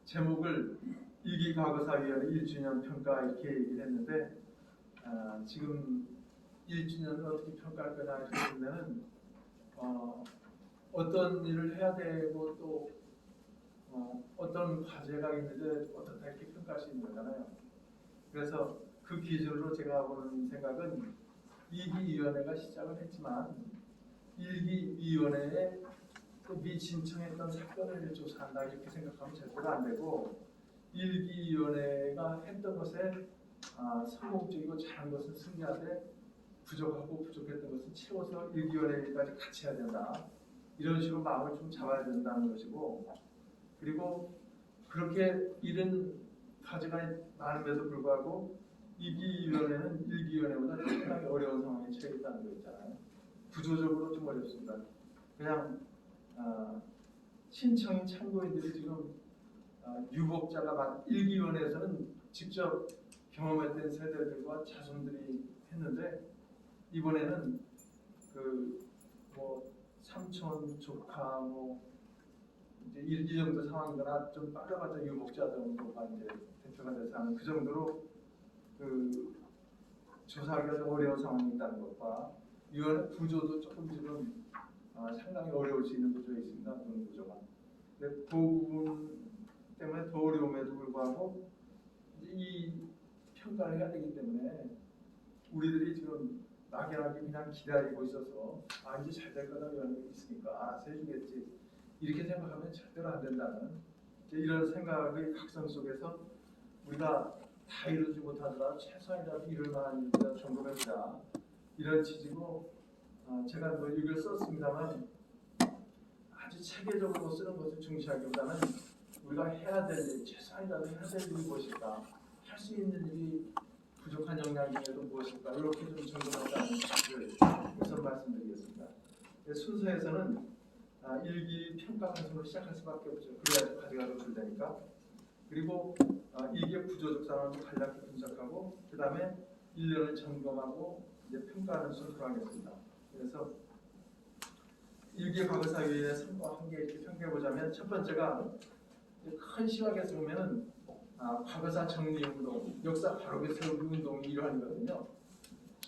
제목을 일기과거사위원회 1주년 평가 이렇게 얘기를 했는데 지금 1주년을 어떻게 평가할 거냐 이렇게 보면은 어떤 일을 해야 되고 또 어떤 과제가 있는데 어떻게 이렇게 평가할 수 있는 거잖아요. 그래서 그 기준으로 제가 보는 생각은 2기위원회가 시작을 했지만 1기위원회에 미신청했던 사건을 조사한다 이렇게 생각하면 절대로 안 되고 1기위원회가 했던 것에 성공적이고 잘한 것은 승리하되 부족하고 부족했던 것은 채워서 1기위원회까지 같이 해야 된다. 이런 식으로 마음을 좀 잡아야 된다는 것이고, 그리고 그렇게 이런 과제가 많음에도 불구하고 2기위원회는 1기위원회보다 상당히 어려운 상황에 처해 있다는 거 있잖아요. 구조적으로 좀 어렵습니다. 그냥 신청인 참고인들이 지금 유복자가 1기위원회에서는 직접 경험했던 세대들과 자손들이 했는데, 이번에는 삼촌, 조카 이제 이 정도 상황이거나 좀 빨라봤자 유복자 정도가 이제 대표가 돼서 하는 그 정도로 조사하기가 좀 어려운 상황이 있다는 것과 위원회 구조도 조금 지금 상당히 어려울 수 있는 구조에 있습니다. 그런 구조가. 근데 그 부분 때문에 더 어려움에도 불구하고 이제 이 평가를 해야 되기 때문에 우리들이 지금 막연하게 그냥 기다리고 있어서 이제 잘 될 거다 이런 게 있으니까 알아서 해주겠지 이렇게 생각하면 절대로 안 된다는 이런 생각의 각성 속에서 우리가 다 이루지 못하더라도 최소한이라도 이룰 만한 일이다 정도가 있다 이런 취지로 제가 이걸 썼습니다만 아주 체계적으로 쓰는 것을 중시하기보다는 우리가 해야 될 일, 최소한이라도 해야 될 일이 무엇일까, 할 수 있는 일이 부족한 역량 중에도 무엇일까, 이렇게 좀 점검하자는 것을 우선 말씀드리겠습니다. 순서에서는 1기 평가 방송으로 시작할 수밖에 없죠. 그래야지 과제가 더 줄되니까. 그리고 이게 구조적 상황을 간략히 분석하고 그 다음에 1년을 점검하고 이제 평가하는 순서로 돌아가겠습니다. 그래서 1기 과거사위의 성과 한 개 이렇게 평가해보자면, 첫 번째가 큰 시각에서 보면은 과거사 정리운동, 역사 바르게 세우기 운동이 일환이거든요.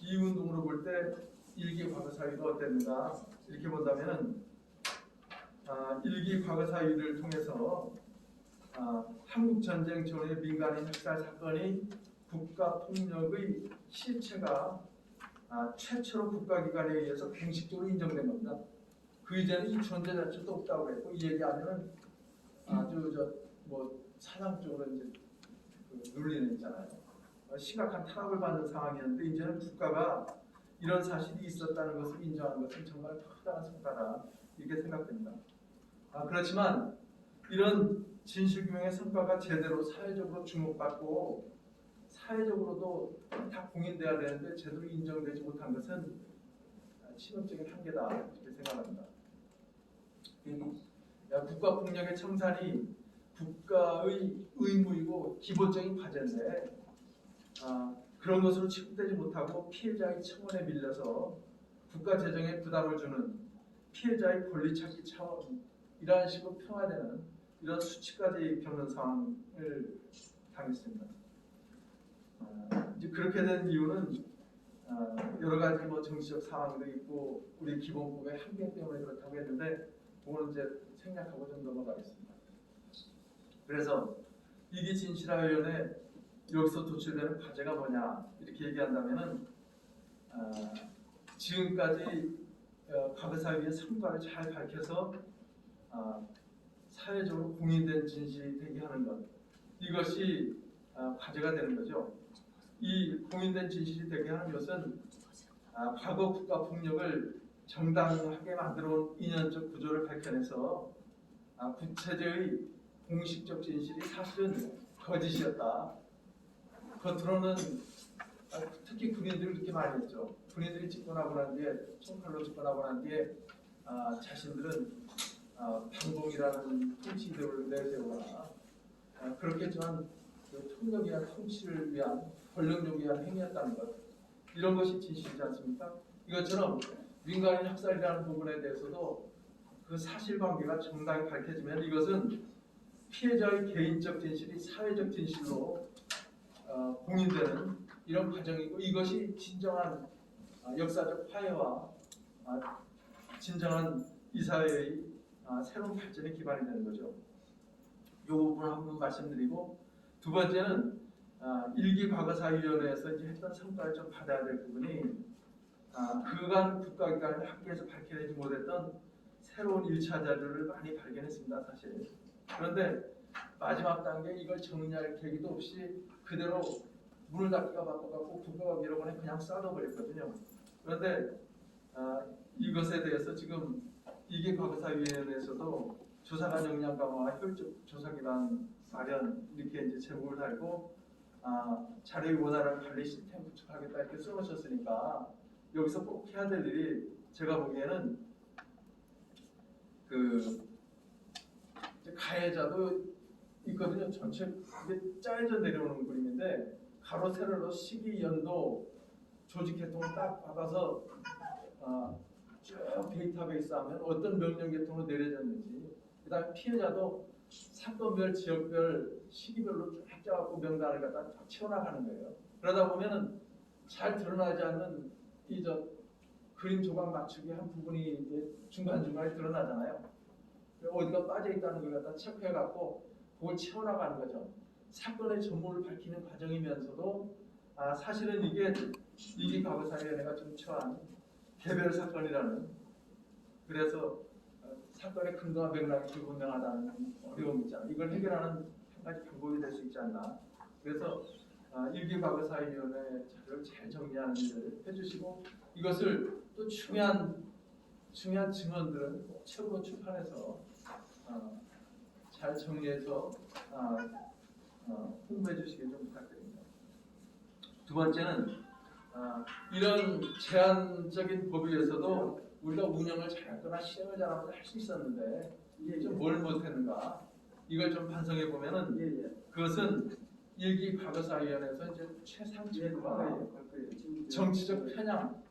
이 운동으로 볼 때 1기 과거사위가 어땠는가 이렇게 본다면은 1기 과거사위를 통해서 한국전쟁 전의 민간인 학살 사건이 국가폭력의 실체가 최초로 국가기관에 의해서 공식적으로 인정된 겁니다. 그 이전에 이 존재 자체도 없다고 했고, 이 얘기하면은 아주 사상적으로 이제 논리는 있잖아요. 심각한 타락을 받는 상황이었는데 이제는 국가가 이런 사실이 있었다는 것을 인정하는 것은 정말 커다란 성과다 이렇게 생각됩니다. 그렇지만 이런 진실규명의 성과가 제대로 사회적으로 주목받고 사회적으로도 다 공인돼야 되는데 제대로 인정되지 못한 것은 치명적인 한계다 이렇게 생각합니다. 국가폭력의 청산이 국가의 의무이고 기본적인 과제인데 그런 것으로 취급되지 못하고 피해자의 청원에 밀려서 국가 재정에 부담을 주는 피해자의 권리 찾기 차원 이러한 식으로 평화되는 이런 수치까지 겪는 상황을 당했습니다. 이제 그렇게 된 이유는 여러 가지 정치적 상황도 있고 우리 기본법의 한계 때문에 그렇다고 했는데 그거는 이제 생략하고 좀 넘어가겠습니다. 그래서 이기 진실화위원회 여기서 도출되는 과제가 뭐냐 이렇게 얘기한다면은 지금까지 과거사위의 성과를 잘 밝혀서 사회적으로 공인된 진실이 되게 하는 것, 이것이 과제가 되는 거죠. 이 공인된 진실이 되게 하는 것은 과거 국가 폭력을 정당하게 만들어온 인연적 구조를 밝혀내서 구체적의 공식적 진실이 사실은 거짓이었다. 겉으로는 특히 군인들이 그렇게 많이 했죠. 군인들이 집권하고 난 뒤에, 총칼로 집권하고 난 뒤에 자신들은 반공이라는 통치들을 내세우거나 그렇겠지만 폭력에 의한 통치를 위한 권력욕에 의한 행위였다는 것, 이런 것이 진실이지 않습니까? 이것처럼 민간인 학살이라는 부분에 대해서도 그 사실관계가 정당히 밝혀지면 이것은 피해자의 개인적 진실이 사회적 진실로 공인되는 이런 과정이고, 이것이 진정한 역사적 화해와 진정한 이 사회의 새로운 발전의 기반이 되는 거죠. 이 부분을 한번 말씀드리고, 두 번째는 일기 과거사위원회에서 이제 했던 성과를 좀 받아야 될 부분이 그간 국가기관이 학계에서 밝혀내지 못했던 새로운 1차 자료를 많이 발견했습니다, 사실. 그런데 마지막 단계 이걸 정리할 계기도 없이 그대로 문을 닫기가 바빠갖고 국가기록원에 그냥 쌓아버렸거든요. 그런데 이것에 대해서 지금 이게 과거사위원회에서도 조사관 역량 강화와 효율적 조사기반 마련 이렇게 이제 제목을 달고 자료의 원활한 관리 시스템 구축하겠다 이렇게 써놓으셨으니까 여기서 꼭 해야 될 일이, 제가 보기에는 그 가해자도 있거든요. 전체 이게 짜여져 내려오는 그림인데 가로 세로로 시기, 연도, 조직 계통을 딱 받아서 쭉 데이터베이스 하면 어떤 명령 계통으로 내려졌는지, 그다음에 피해자도 사건별, 지역별, 시기별로 쭉 짜갖고 명단을 갖다 쫙 채워나가는 거예요. 그러다 보면은 잘 드러나지 않는 이 그림 조각 맞추기 한 부분이 중간중간에 드러나잖아요. 어디가 빠져 있다는 걸 갖다 체크해갖고 그걸 채워나가는 거죠. 사건의 전모를 밝히는 과정이면서도 사실은 이게 과거사위원회가 좀 처한 개별 사건이라는, 그래서 사건의 근거와 맥락이 불분명하다는 어려움이 있잖아요. 이걸 해결하는 한 가지 방법이 될 수 있지 않나. 그래서 일기과거사위원회 자료를 잘 정리하는 일을 해주시고, 이것을 또 중요한 증언들은 책으로 출판해서 잘 정리해서 홍보해 주시길 좀 부탁드립니다. 두 번째는 이런 제한적인 법위에서도 우리가 운영을 잘했거나 시행을 잘하면서 할 수 있었는데 이게 좀 뭘 못했는가, 이걸 좀 반성해 보면은 그것은 일기 과거사위원회에서 이제 최상층과 정치적 편향,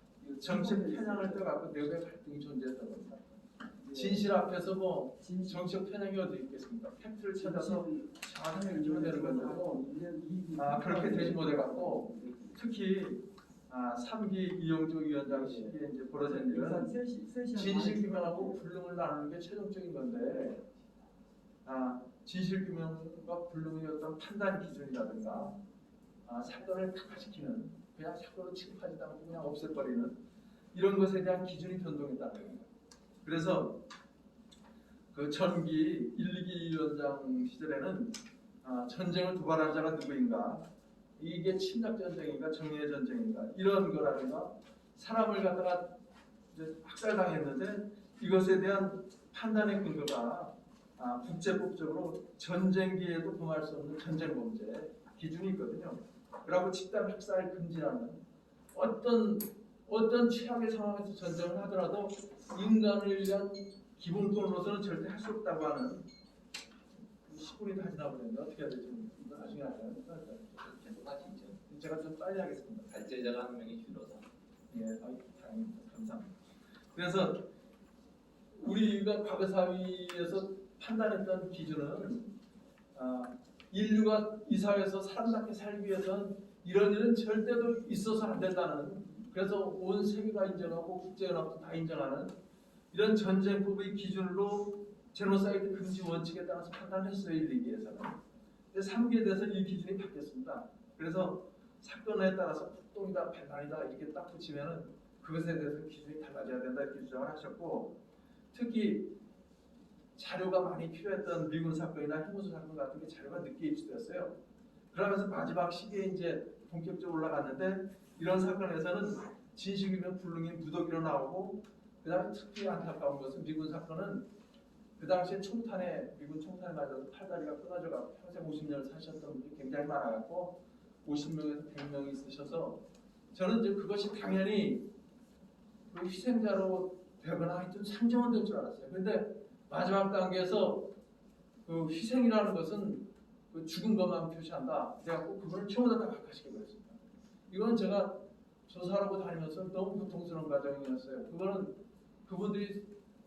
정치적 편향을 떠갖고 내부의 갈등이 존재했던 겁니다. 진실 앞에서 뭐 정치적 편향이 어디 있겠습니까? 팩트를 찾아서 정확하게 해주면 되는 건데도 그렇게 되지 못해갖고, 특히 3기 이용조 위원장 시기에 이제 벌어진 일은 진실규명하고 불능을 나누는 게 최종적인 건데, 진실규명과 불능의 어떤 판단 기준이라든가 사건을 특화시키는, 그냥 사건을 취급하지도 않고 그냥 없애버리는 이런 것에 대한 기준이 변동했다는 겁니다. 그래서 그 전기 1, 2기 위원장 시절에는 전쟁을 도발한 자가 누구인가, 이게 침략 전쟁인가 정의의 전쟁인가, 이런 거라든가 사람을 갖다가 이제 학살당했는데 이것에 대한 판단의 근거가 국제법적으로 전쟁기에도 범할 수 없는 전쟁 범죄 기준이 있거든요. 그리고 집단 학살 금지라는, 어떤 최악의 상황에서 전쟁을 하더라도 인간을 위한 기본권으로서는 절대 할 수 없다고 하는 10분이 다 지나버렸는데 어떻게 해야 될지 나중에 알아요. 제가 좀 빨리 하겠습니다. 발제자가 한 명이 줄어서. 예, 다행입니다. 감사합니다. 그래서 우리가 과거사위에서 판단했던 기준은 인류가 이 사회에서 사람답게 살기 위해서는 이런 일은 절대로 있어서 안 된다는, 그래서 온 세계가 인정하고 국제연합도 다 인정하는 이런 전쟁법의 기준으로 제노사이드 금지 원칙에 따라서 판단했어요. 1, 2기에서는. 근데 3기에 대해서 이 기준이 바뀌었습니다. 그래서 사건에 따라서 폭동이다, 배반이다 이렇게 딱 붙이면은 그것에 대해서 기준이 달라져야 된다 이렇게 주장을 하셨고, 특히 자료가 많이 필요했던 미군 사건이나 해무소 사건 같은 게 자료가 늦게 입수됐어요. 그러면서 마지막 시기에 이제 본격적으로 올라갔는데, 이런 사건에서는 진실규명 불능이 무더기로 나오고, 그다음에 특히 안타까운 것은 미군 사건은 그 당시에 미군 총탄에 맞아서 팔다리가 끊어져가고 평생 50년을 사셨던 분이 굉장히 많아갖고 50명에서 100명이 있으셔서, 저는 이제 그것이 당연히 그 희생자로 되거나 하여튼 상정은 될 줄 알았어요. 그런데 마지막 단계에서 그 희생이라는 것은 그 죽은 것만 표시한다. 그래갖고 그분을 처음부터 다 각하시켜 버렸습니다. 이건 제가 조사하고 다니면서 너무 고통스러운 과정이었어요. 그거는 그분들이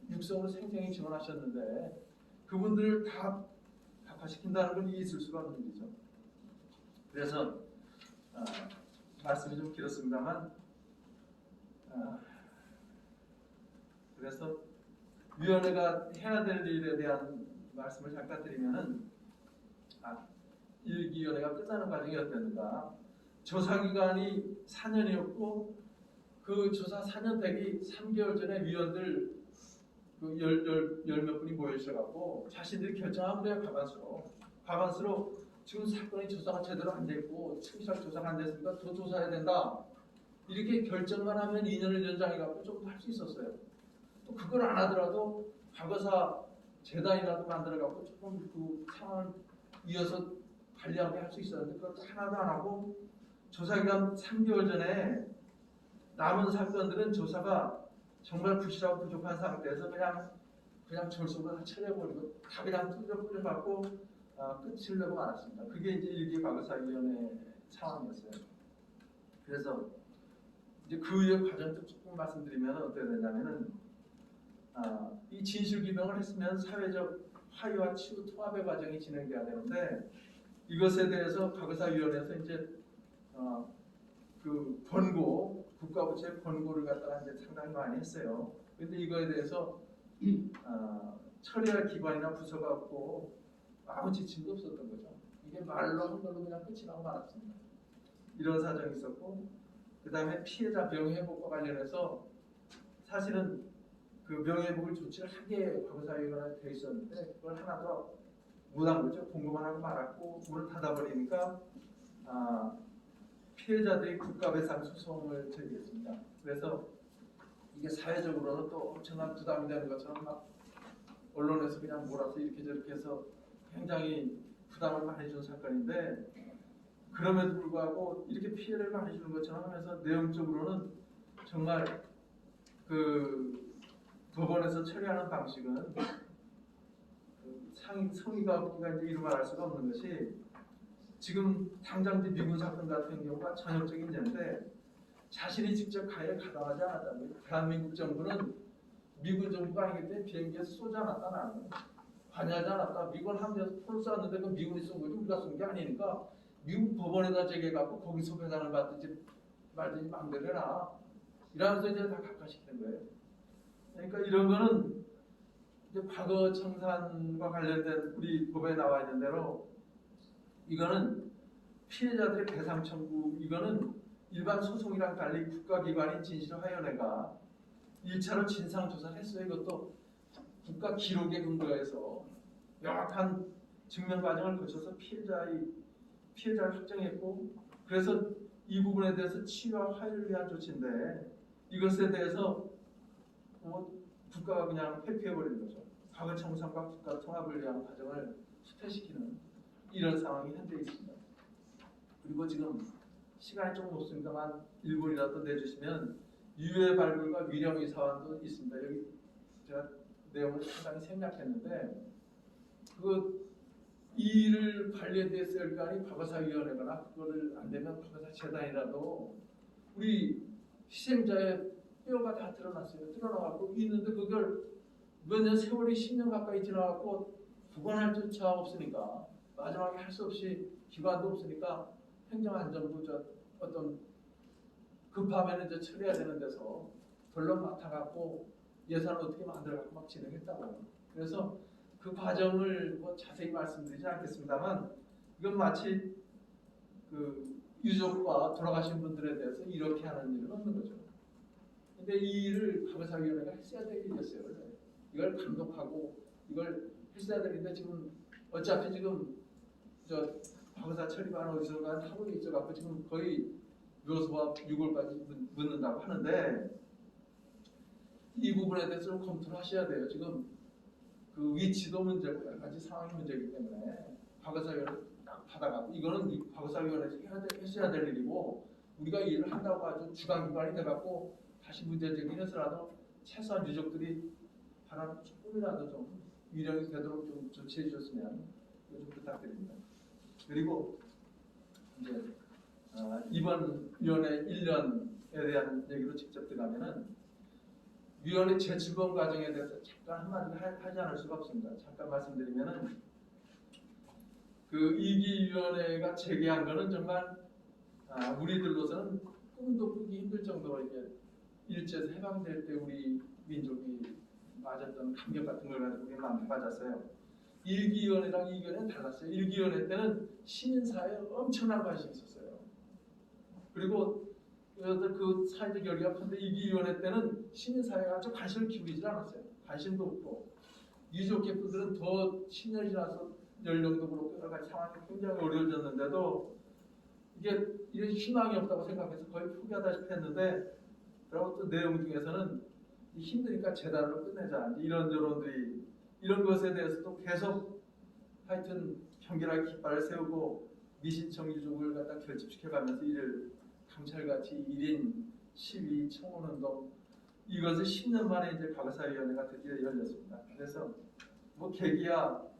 육성으로 생생히 증언하셨는데 그분들을 다 각하시킨다는 건 있을 수가 없는 일이죠. 그래서 말씀이 좀 길었습니다만 그래서 위원회가 해야 될 일에 대한 말씀을 잠깐 드리면은 일기위원회가 끝나는 과정이 어땠는가. 조사기간이 4년이었고 그 조사 4년 되기 3개월 전에 위원들 열 몇 분이 모여있어갖고 자신들이 결정한 거예요. 과반수로 지금 사건의 조사가 제대로 안 됐고 충실하게 조사가 안 됐으니까 더 조사해야 된다. 이렇게 결정만 하면 2년을 연장해갖고 좀 할 수 있었어요. 또 그걸 안 하더라도 과거사 재단이라도 만들어갖고 조금 그 상황을 이어서 관리하게 할 수 있었는데 그것도 하나도 안 하고 조사기간 3개월 전에 남은 사건들은 조사가 정말 부실하고 부족한 상태에서 그냥 졸속으로 다 처리해버리고 다 그냥 뿌려갖고 끝을 내고 말았습니다. 그게 이제 일기 과거사위원회 상황이었어요. 그래서 이제 그 이후 과정도 조금 말씀드리면 어떻게 되냐면은 이 진실규명을 했으면 사회적 화해와 치유 통합의 과정이 진행돼야 되는데 이것에 대해서 과거사위원회에서 이제 그 권고 국가부처의 권고를 갖다가 이제 상당히 많이 했어요. 그런데 이거에 대해서 처리할 기관이나 부서가 없고 아무 지침도 없었던 거죠. 이게 말로 한 걸로 그냥 끝이 나고 말았습니다. 이런 사정이 있었고 그 다음에 피해자 명예회복과 관련해서 사실은 그 명예회복을 조치를 하게 과거사위원회가 되어 있었는데 그걸 하나도 못한 거죠. 공고만 하고 말았고 문을 닫아버리니까 피해자들이 국가배상 소송을 제기했습니다. 그래서 이게 사회적으로는 또 엄청난 부담이 되는 것처럼 막 언론에서 그냥 몰아서 이렇게 저렇게 해서 굉장히 부담을 많이 준 사건인데 그럼에도 불구하고 이렇게 피해를 많이 주는 것처럼 하면서 내용적으로는 정말 그 법원에서 처리하는 방식은 성의가 없기가 이제 이루 말할 수가 없는 것이 지금 당장 미군 사건 같은 경우가 전형적인 예인데 자신이 직접 가해를 가담하지 않았다고요. 대한민국 정부는 미군 정부가 아니기 때문에 비행기에서 쏘지 않았다 나는 관여하지 않았다. 미군 함대에서 포를 쐈는데 그 미군이 쏜 거지 우리가 쏜 게 아니니까 미국 법원에다 제기해갖고 거기서 배상을 받든지 말든지 마음대로 해라. 이러면서 이제 다 각하시키는 거예요. 그러니까 이런 거는 이제 과거 청산과 관련된 우리 법에 나와 있는 대로 이거는 피해자들의 배상 청구 이거는 일반 소송이랑 달리 국가기관인 진실화위원회가 1차로 진상조사를 했어요. 이것도 국가 기록에 근거해서 명확한 증명 과정을 거쳐서 피해자를 확정했고 그래서 이 부분에 대해서 치유와 화해를 위한 조치인데 이것에 대해서 국가가 그냥 회피해버리는 거죠. 과거 청산과 국가 통합을 위한 과정을 후퇴시키는 이런 상황이 현재 있습니다. 그리고 지금 시간이 좀 없습니다만 1분이라도 내주시면 유해 발굴과 위령의 사안도 있습니다. 여기 제가 내용을 상당히 생략했는데 이 일을 관리에 대해서 열간이 과거사위원회거나 그거를 안 되면 과거사재단이라도 우리 희생자의 뼈가 다 드러났어요. 드러나갖고 있는데 그걸 몇 년 세월이 10년 가까이 지나갖고 구관할 조차 없으니까 마지막에 할 수 없이 기관도 없으니까 행정안전부 어떤 급하면 이제 처리해야 되는 데서 결론 맡아갖고 예산을 어떻게 만들어갖고 막 진행했다고. 그래서 그 과정을 자세히 말씀드리지 않겠습니다만 이건 마치 그 유족과 돌아가신 분들에 대해서 이렇게 하는 일은 없는 거죠. 근데 이 일을 과거사위원회가 했어야 될 일이었어요. 원래. 이걸 감독하고 이걸 했어야 되는데 지금 어차피 지금 과거사 처리반 어디서가 하고 있어갖고 지금 거의 묘소와 유골까지 묻는다고 하는데 이 부분에 대해서 좀 검토를 하셔야 돼요. 지금 그 위치도 문제고 여러 가지 상황이 문제이기 때문에 과거사위원회 딱 받아갖고 이거는 과거사위원회에서 했어야 될 일이고 우리가 이 일을 한다고 아주 주관기관이 돼갖고 다시 문제 제기해서라도 최소한 유족들이 바람 조금이라도 좀 위력이 되도록 좀 조치해 주셨으면 좀 부탁드립니다. 그리고 이제 이번 위원회 1년에 대한 얘기로 직접 들어가면은 위원회 재출범 과정에 대해서 잠깐 한마디 하지 않을 수가 없습니다. 잠깐 말씀드리면은 그 이기위원회가 제기한 거는 정말 우리들로서는 꿈도 꾸기 힘들 정도로 이제 일제에서 해방될 때 우리 민족이 맞았던 감격 같은 걸 가지고 우리 많이 맞았어요. 일기위원회랑 이기위원회는 달랐어요. 일기위원회 때는 시민사회에 엄청난 관심이 있었어요. 그리고 그 사회적 열기가 컸는데 이기위원회 때는 시민사회가 아주 관심을 기울이지 않았어요. 관심도 없고 유족계분들은 더 10년이 지나서 연령도 그렇고 여러 가지 상황이 굉장히 어려워졌는데도 이게 희망이 없다고 생각해서 거의 포기하다시피 했는데, 그리고 또 내용 중에서는 힘드니까 재단으로 끝내자 이런 여론들이, 이런 것에 대해서도 계속 하여튼 경결하게 깃발을 세우고 미신청 유족을 갖다 결집시켜가면서 이를 감찰같이 1인 시위 청원운동, 이것을 10년 만에 이제 과거사위원회가 드디어 열렸습니다. 그래서 뭐 계기야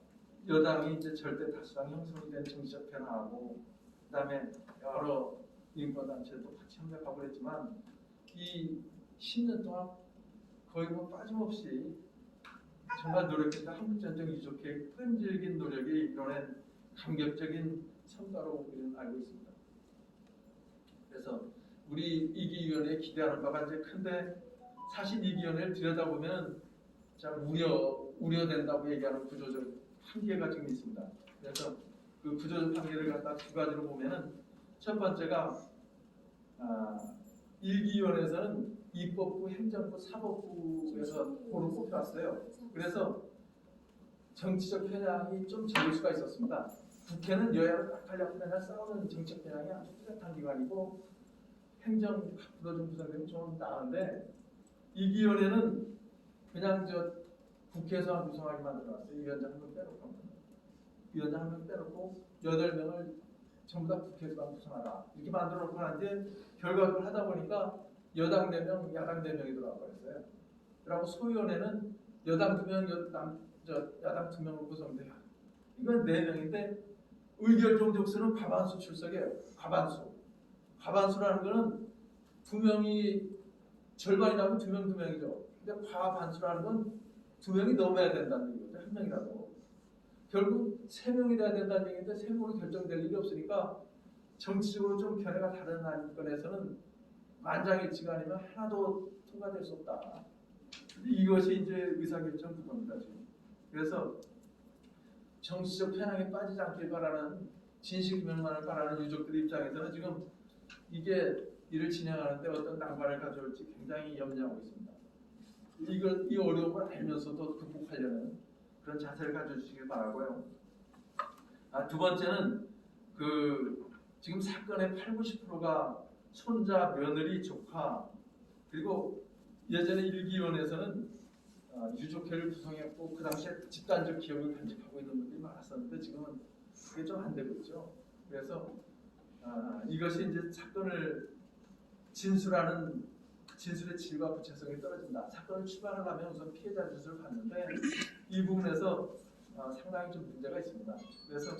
여당이 이제 절대 다수당 형성이 된 정치적 변화하고, 그다음에 여러 인권단체도 같이 협력하고 그랬지만 이 10년 동안 거의 뭐 빠짐없이 정말 노력했다 한국전쟁 유족회의 끈질긴 노력이 이뤄낸 감격적인 성과로 우리는 알고 있습니다. 그래서 우리 이기위원회에 기대하는 바가 이제 큰데, 사실 이기위원회를 들여다보면 참 우려된다고 얘기하는 구조적 한계가 지금 있습니다. 그래서 그 구조적 한계를 갖다 두 가지로 보면은, 첫 번째가 일기위원회에서는 입법부, 행정부, 사법부에서 고루 뽑혔어요. 그래서 정치적 편향이 좀 적을 수가 있었습니다. 국회는 여야를 딱 달려서 맨날 싸우는 정치적 편향이 아주 뚜렷한 기관이고, 행정 각부로 좀 구성되면 좀 나은데, 이기위원회는 그냥 국회에서 구성하게 만들어놨어요. 위원장 한 명 빼놓고, 위원장 한 명 빼놓고 8명을 전부 다 국회에서만 구성하라 이렇게 만들어놓고 하는데, 결과를 하다 보니까 여당 4명, 야당 4명이 들어와 버렸어요. 그리고 소위원회는 여당 2명, 야당 2명으로 구성돼요. 이건 4명인데 의결 종족수는 과반수 출석이에요. 과반수라는 거는 2명이 절반이 나면 2명이죠. 근데 과반수라는 건 2명이 넘어야 된다는 얘기죠. 1명이라도. 결국 3명이 돼야 된다는 얘기인데 3명으로 결정될 일이 없으니까 정치적으로 좀 견해가 다른 안건에서는 만장일치가 아니면 하나도 통과될 수 없다. 이것이 이제 의사결정 구도입니다 지금. 그래서 정치적 편향에 빠지지 않길 바라는, 진실규명만을 바라는 유족들 입장에서는 지금 이게 일을 진행하는데 어떤 난관을 가져올지 굉장히 염려하고 있습니다. 이 어려움을 알면서도 극복하려는 그런 자세를 가져주시길 바라고요. 두 번째는 지금 사건의 80~90%가 손자, 며느리, 조카, 그리고 예전에 일기위원회에서는 유족회를 구성했고 그 당시에 집단적 기억을 간직하고 있는 분들이 많았었는데 지금은 그게 좀 안 되고 있죠. 그래서 이것이 이제 사건을 진술하는 진술의 질과 구체성이 떨어진다. 사건을 추발하려면 우선 피해자 진술을 받는데 이 부분에서 상당히 좀 문제가 있습니다. 그래서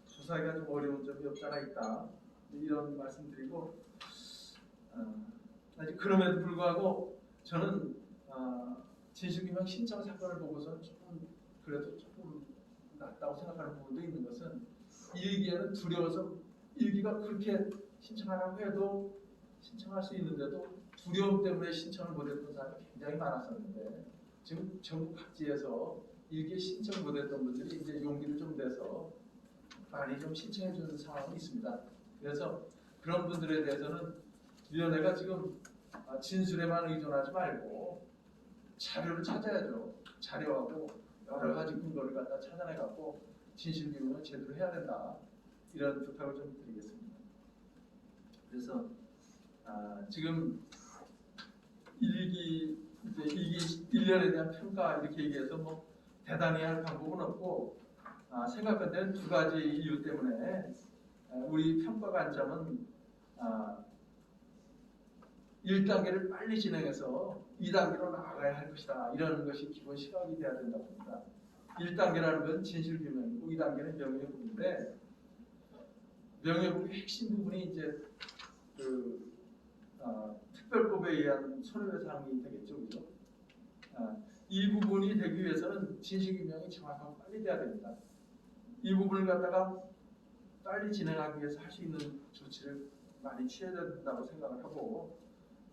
조사하기가 좀 어려운 점이 없지 않아 있다. 이런 말씀드리고, 그럼에도 불구하고 저는 진실규명 신청 사건을 보고서는 그래도 조금 낫다고 생각하는 부분도 있는 것은, 일기에는 두려워서, 일기가 그렇게 신청하라고 해도 신청할 수 있는데도 두려움 때문에 신청을 못했던 사람이 굉장히 많았었는데, 지금 전국 각지에서 일기 신청 못했던 분들이 이제 용기를 좀 내서 많이 좀 신청해 주는 상황이 있습니다. 그래서 그런 분들에 대해서는 위원회가 지금 진술에만 의존하지 말고 자료를 찾아야죠. 자료하고 여러 가지 근거를 갖다 찾아내 갖고 진실규명을 제대로 해야 된다. 이런 부탁을 좀 드리겠습니다. 그래서 지금 일기 1년에 대한 평가 이렇게 얘기해서 뭐 대단히 할 방법은 없고, 생각할 때는 2가지 이유 때문에 우리 평가 관점은 1단계를 빨리 진행해서 2단계로 나아가야 할 것이다. 이런 것이 기본 시각이 돼야 된다고 봅니다. 1단계라는 건 진실규명이고 2단계는 명예회복인데, 명예회복의 핵심 부분이 이제 특별법에 의한 손해배 상황이 되겠죠. 그죠? 이 부분이 되기 위해서는 진실규명이 정확하고 빨리 돼야 됩니다. 이 부분을 갖다가 빨리 진행하기 위해서 할 수 있는 조치를 많이 취해야 된다고 생각을 하고,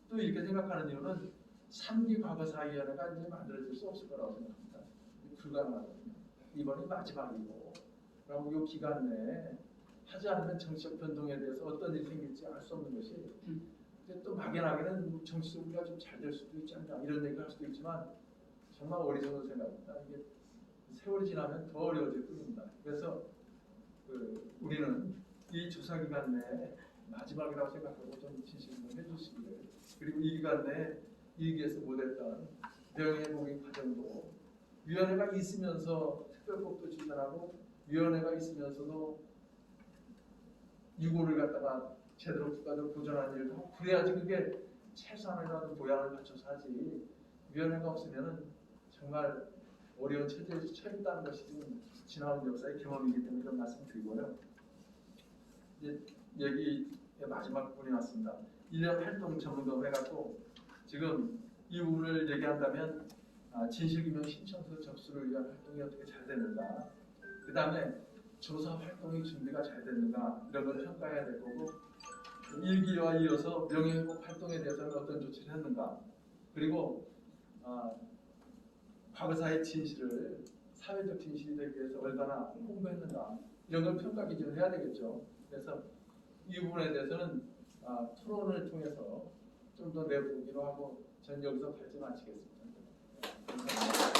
또 이렇게 생각하는 이유는 3기 과거사위원회가 이제 만들어질 수 없을 거라고 생각합니다. 불가능하거든요. 이번이 마지막이고, 그리고 이 기간 내에 하지 않으면 정치적 변동에 대해서 어떤 일이 생길지 알 수 없는 것이, 근데 또 막연하게는 정치적으로 좀 잘 될 수도 있지 않나 이런 얘기를 할 수도 있지만 정말 어리석은 생각입니다. 이게 세월이 지나면 더 어려워질 뿐입니다. 그래서 우리는 이 조사 기간 내에 마지막이라고 생각하고 좀 진실을 해주시기를, 그리고 이 기간 내에 이 위기에서 못했던 명예회복의 과정도 위원회가 있으면서 특별법도 지정하고 위원회가 있으면서도 유고를 갖다가 제대로 국가적으로 보존하는 일도 하고, 그래야지 그게 최소한이라도 보양을 갖춰서 하지, 위원회가 없으면은 정말 어려운 처지에 처했다는 것이 지금 지나온 역사의 경험이기 때문에 그런 말씀드리고요. 이제 여기 마지막 부분이 왔습니다. 1년 활동 점검 해갖고 지금 이 부분을 얘기한다면 진실규명 신청서 접수를 위한 활동이 어떻게 잘 되는가, 그 다음에 조사 활동의 준비가 잘 됐는가 이런 걸 평가해야 될 거고, 1기와 이어서 명예회복 활동에 대해서는 어떤 조치를 했는가, 그리고 과거사의 진실을 사회적 진실이 되기 위해서 얼마나 홍보했는가 이런 걸 평가 기준을 해야 되겠죠. 그래서 이 부분에 대해서는 토론을 통해서 좀 더 내보기로 하고 전 여기서 발제 마치겠습니다. 감사합니다.